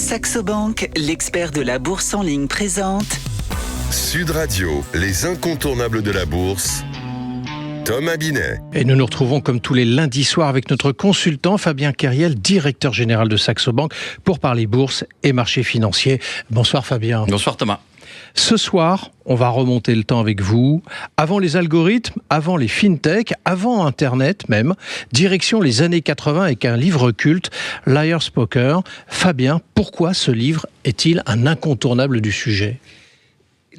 Saxo Bank, l'expert de la bourse en ligne présente Sud Radio, les incontournables de la bourse. Thomas Binet. Et nous nous retrouvons comme tous les lundis soirs avec notre consultant Fabien Keriel, directeur général de Saxo Bank, pour parler bourse et marchés financiers. Bonsoir Fabien. Bonsoir Thomas. Ce soir, on va remonter le temps avec vous. Avant les algorithmes, avant les fintech, avant Internet même, direction les années 80 avec un livre culte, Liar's Poker. Fabien, pourquoi ce livre est-il un incontournable du sujet ?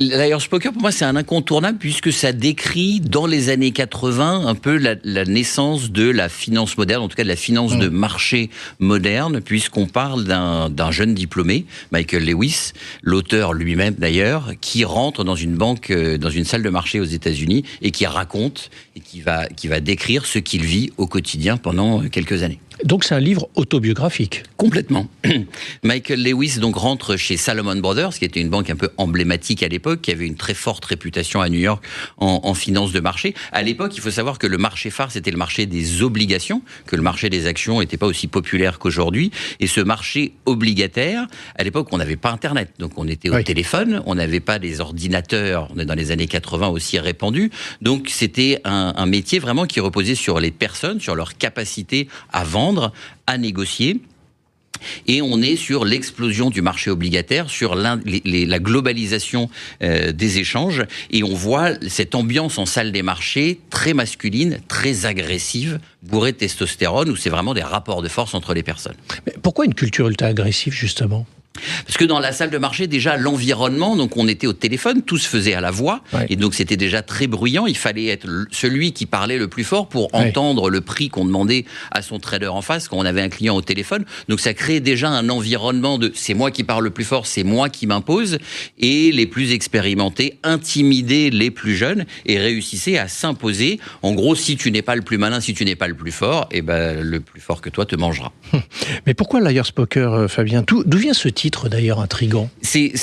Liar's Poker, pour moi, c'est un incontournable puisque ça décrit, dans les années 80, un peu la naissance de la finance moderne, en tout cas de la finance de marché moderne, puisqu'on parle d'un jeune diplômé, Michael Lewis, l'auteur lui-même d'ailleurs, qui rentre dans une banque, dans une salle de marché aux États-Unis et qui raconte et qui va décrire ce qu'il vit au quotidien pendant quelques années. Donc c'est un livre autobiographique. Complètement. Michael Lewis donc rentre chez Salomon Brothers, qui était une banque un peu emblématique à l'époque, qui avait une très forte réputation à New York en finance de marché. À l'époque, il faut savoir que le marché phare, c'était le marché des obligations, que le marché des actions n'était pas aussi populaire qu'aujourd'hui. Et ce marché obligataire, à l'époque, on n'avait pas Internet. Donc on était au téléphone, on n'avait pas des ordinateurs, on est dans les années 80 aussi répandus. Donc c'était un métier vraiment qui reposait sur les personnes, sur leur capacité à vendre, à négocier. Et on est sur l'explosion du marché obligataire, sur la globalisation des échanges. Et on voit cette ambiance en salle des marchés très masculine, très agressive, bourrée de testostérone, où c'est vraiment des rapports de force entre les personnes. Mais pourquoi une culture ultra-agressive, justement ? Parce que dans la salle de marché, déjà, l'environnement, donc on était au téléphone, tout se faisait à la voix, et donc c'était déjà très bruyant. Il fallait être celui qui parlait le plus fort pour entendre le prix qu'on demandait à son trader en face quand on avait un client au téléphone. Donc ça créait déjà un environnement de « c'est moi qui parle le plus fort, c'est moi qui m'impose », et les plus expérimentés intimidaient les plus jeunes et réussissaient à s'imposer. En gros, si tu n'es pas le plus malin, si tu n'es pas le plus fort, eh ben, le plus fort que toi te mangera. Mais pourquoi Liar's Poker, Fabien ? D'où vient ce titre d'ailleurs intrigant? C'est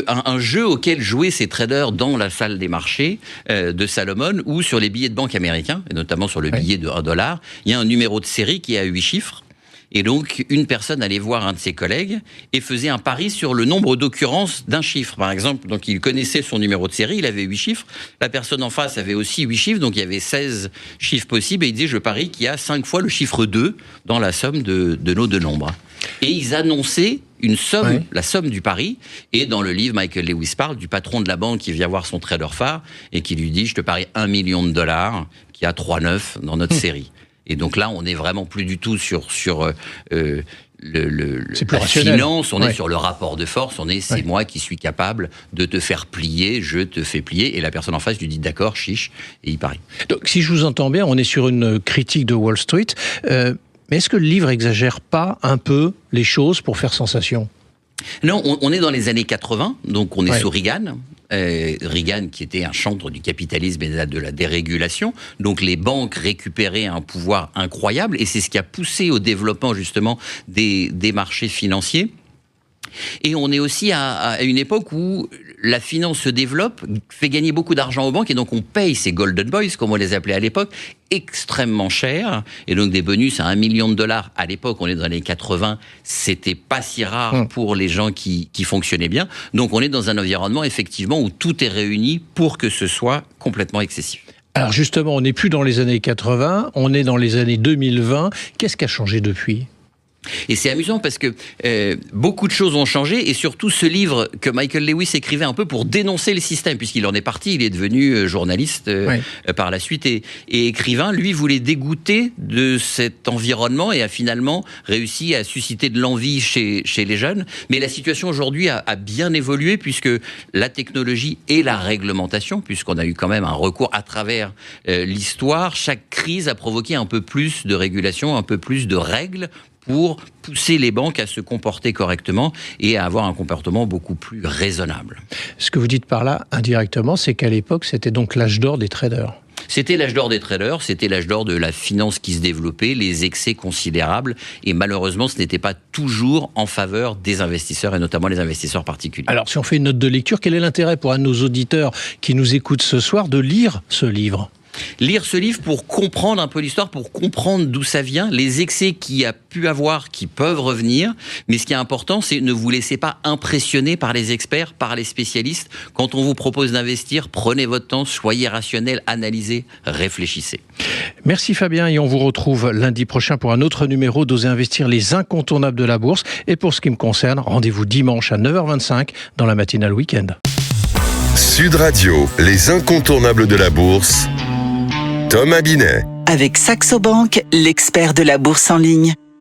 un jeu auquel jouaient ces traders dans la salle des marchés de Salomon, ou sur les billets de banque américains, et notamment sur le billet de $1, il y a un numéro de série qui a 8 chiffres. Et donc, une personne allait voir un de ses collègues et faisait un pari sur le nombre d'occurrences d'un chiffre. Par exemple, donc il connaissait son numéro de série, il avait 8 chiffres. La personne en face avait aussi 8 chiffres, donc il y avait 16 chiffres possibles. Et il disait, je parie qu'il y a 5 fois le chiffre 2 dans la somme de nos deux nombres. Et ils annonçaient une somme, la somme du pari. Et dans le livre, Michael Lewis parle du patron de la banque qui vient voir son trader phare et qui lui dit, je te parie $1 million qui a 3,9 dans notre série. Et donc là, on n'est vraiment plus du tout sur la finance, on est sur le rapport de force, c'est moi qui suis capable de te faire plier, je te fais plier, et la personne en face lui dit d'accord, chiche, et il parie. Donc si je vous entends bien, on est sur une critique de Wall Street, mais est-ce que le livre exagère pas un peu les choses pour faire sensation ? Non, on est dans les années 80, donc on est sous Reagan. Reagan qui était un chantre du capitalisme et de la dérégulation. Donc les banques récupéraient un pouvoir incroyable et c'est ce qui a poussé au développement justement des marchés financiers. Et on est aussi à une époque où la finance se développe, fait gagner beaucoup d'argent aux banques, et donc on paye ces Golden Boys, comme on les appelait à l'époque, extrêmement cher. Et donc des bonus à $1 million à l'époque, on est dans les années 80, c'était pas si rare pour les gens qui fonctionnaient bien. Donc on est dans un environnement effectivement où tout est réuni pour que ce soit complètement excessif. Alors justement, on n'est plus dans les années 80, on est dans les années 2020. Qu'est-ce qui a changé depuis ? Et c'est amusant parce que beaucoup de choses ont changé, et surtout ce livre que Michael Lewis écrivait un peu pour dénoncer le système, puisqu'il en est parti, il est devenu journaliste par la suite et écrivain. Lui voulait dégoûter de cet environnement et a finalement réussi à susciter de l'envie chez les jeunes. Mais la situation aujourd'hui a bien évolué, puisque la technologie et la réglementation, puisqu'on a eu quand même un recours à travers l'histoire, chaque crise a provoqué un peu plus de régulation, un peu plus de règles pour pousser les banques à se comporter correctement et à avoir un comportement beaucoup plus raisonnable. Ce que vous dites par là, indirectement, c'est qu'à l'époque, c'était donc l'âge d'or des traders. C'était l'âge d'or des traders, c'était l'âge d'or de la finance qui se développait, les excès considérables, et malheureusement, ce n'était pas toujours en faveur des investisseurs, et notamment les investisseurs particuliers. Alors, si on fait une note de lecture, quel est l'intérêt pour un de nos auditeurs qui nous écoutent ce soir de lire ce livre ? Lire ce livre pour comprendre un peu l'histoire, pour comprendre d'où ça vient, les excès qu'il y a pu avoir, qui peuvent revenir. Mais ce qui est important, c'est ne vous laissez pas impressionner par les experts, par les spécialistes. Quand on vous propose d'investir, prenez votre temps, soyez rationnel, analysez, réfléchissez. Merci Fabien, et on vous retrouve lundi prochain pour un autre numéro d'Oser investir, les incontournables de la bourse. Et pour ce qui me concerne, rendez-vous dimanche à 9h25 dans la matinale week-end. Sud Radio, les incontournables de la bourse. Thomas Binet. Avec Saxo Bank, l'expert de la bourse en ligne.